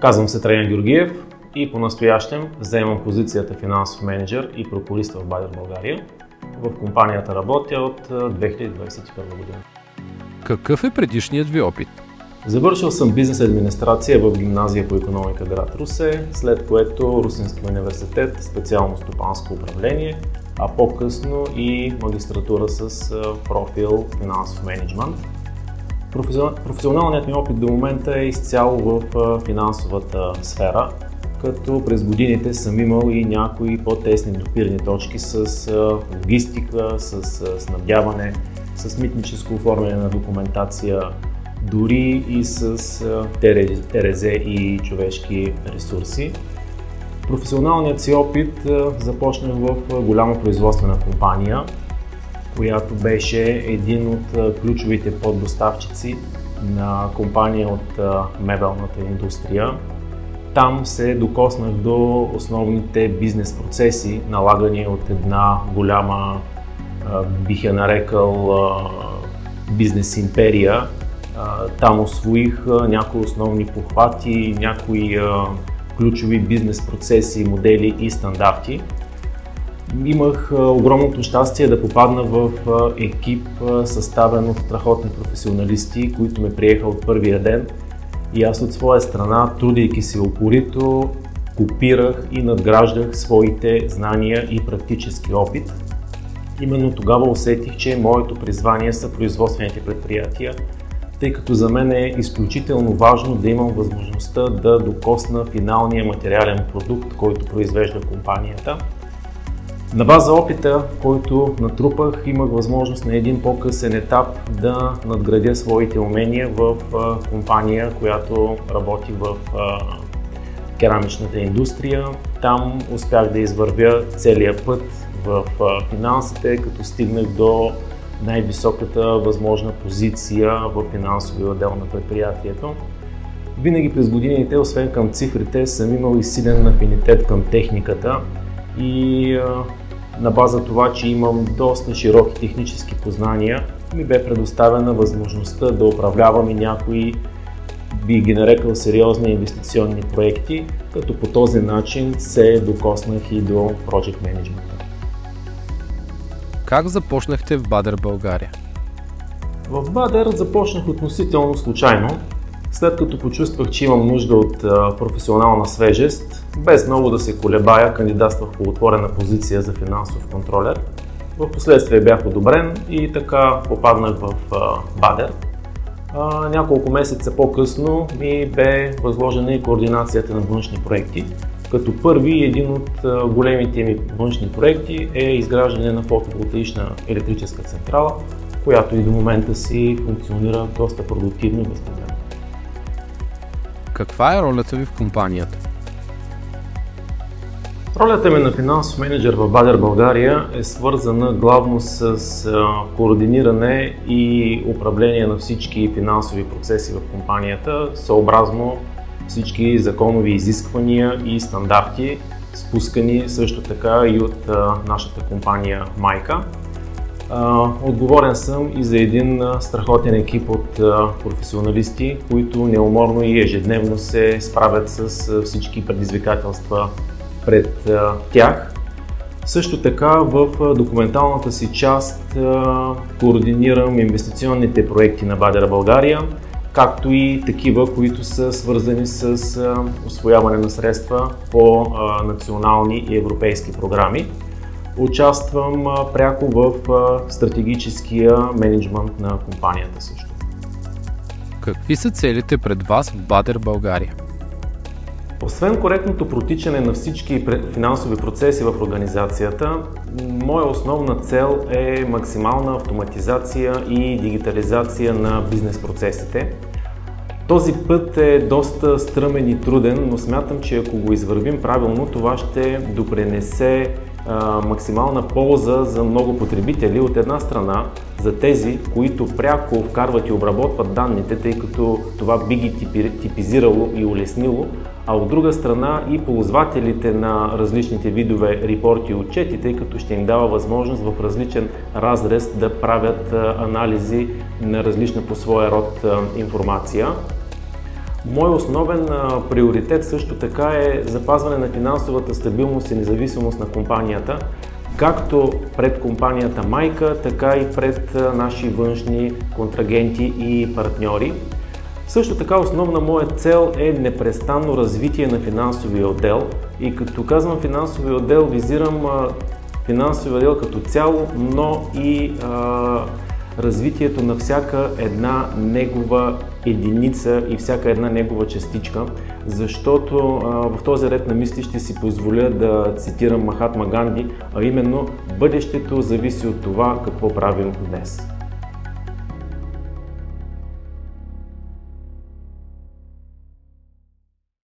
Казвам се Траян Георгиев и по-настоящем заемам позицията финансов менеджер и прокурист в Бадер България. В компанията работя от 2021 година. Какъв е предишният ви опит? Завършил съм бизнес администрация в гимназия по икономика град Русе, след което Русенски университет, специално стопанско управление, а по-късно и магистратура с профил финансов мениджмънт. Професионалният ми опит до момента е изцяло в финансовата сфера, като през годините съм имал и някои по-тесни допирни точки с логистика, с снабдяване, с митническо оформяне на документация, дори и с ТРЗ и човешки ресурси. Професионалният си опит започнах в голяма производствена компания, която беше един от ключовите поддоставчици на компания от мебелната индустрия. Там се докоснах до основните бизнес процеси, налагани от една голяма, бих я нарекал, бизнес империя. Там усвоих някои основни похвати, някои ключови бизнес процеси, модели и стандарти. Имах огромното щастие да попадна в екип, съставен от страхотни професионалисти, които ме приеха от първия ден. И аз от своя страна, трудейки се упорито, копирах и надграждах своите знания и практически опит. Именно тогава усетих, че моето призвание са производствените предприятия, тъй като за мен е изключително важно да имам възможността да докосна финалния материален продукт, който произвежда компанията. На база опита, който натрупах, имах възможност на един по-късен етап да надградя своите умения в компания, която работи в керамичната индустрия. Там успях да извървя целия път в финансите, като стигнах до най-високата възможна позиция в финансовия отдел на предприятието. Винаги през годините, освен към цифрите, съм имал и силен афинитет към техниката и на база това, че имам доста широки технически познания, ми бе предоставена възможността да управлявам и някои, би ги нарекал, сериозни инвестиционни проекти, като по този начин се докоснах и до Project Management. Как започнахте в Бадер България? В Бадер започнах относително случайно, след като почувствах, че имам нужда от професионална свежест, без много да се колебая, кандидатствах по отворена позиция за финансов контролер. В последствие бях одобрен и така попаднах в Бадер. Няколко месеца по-късно ми бе възложена и координацията на външни проекти, като първи един от големите ми външни проекти е изграждане на фотоволтаична електрическа централа, която и до момента си функционира доста продуктивно и безпроблемно. Каква е ролята ви в компанията? Ролята ми на финансов менеджер в Бадер България е свързана главно с координиране и управление на всички финансови процеси в компанията, съобразно всички законови изисквания и стандарти, спускани също така и от нашата компания майка. Отговорен съм и за един страхотен екип от професионалисти, които неуморно и ежедневно се справят с всички предизвикателства пред тях. Също така в документалната си част координирам инвестиционните проекти на Бадер България, както и такива, които са свързани с усвояване на средства по национални и европейски програми. Участвам пряко в стратегическия мениджмънт на компанията също. Какви са целите пред вас в Бадер България? Освен коректното протичане на всички финансови процеси в организацията, моя основна цел е максимална автоматизация и дигитализация на бизнес процесите. Този път е доста стръмен и труден, но смятам, че ако го извървим правилно, това ще допринесе максимална полза за много потребители. От една страна за тези, които пряко вкарват и обработват данните, тъй като това би ги типизирало и улеснило, а от друга страна и ползвателите на различните видове репорти и отчети, тъй като ще им дава възможност в различен разрез да правят анализи на различна по своя род информация. Мой основен приоритет също така е запазване на финансовата стабилност и независимост на компанията, както пред компанията майка, така и пред наши външни контрагенти и партньори. Също така основна моя цел е непрестанно развитие на финансовия отдел и като казвам финансовия отдел, визирам финансовия отдел като цяло, но и развитието на всяка една негова единица и всяка една негова частичка, защото в този ред на мисли ще си позволя да цитирам Махатма Ганди, а именно бъдещето зависи от това какво правим днес.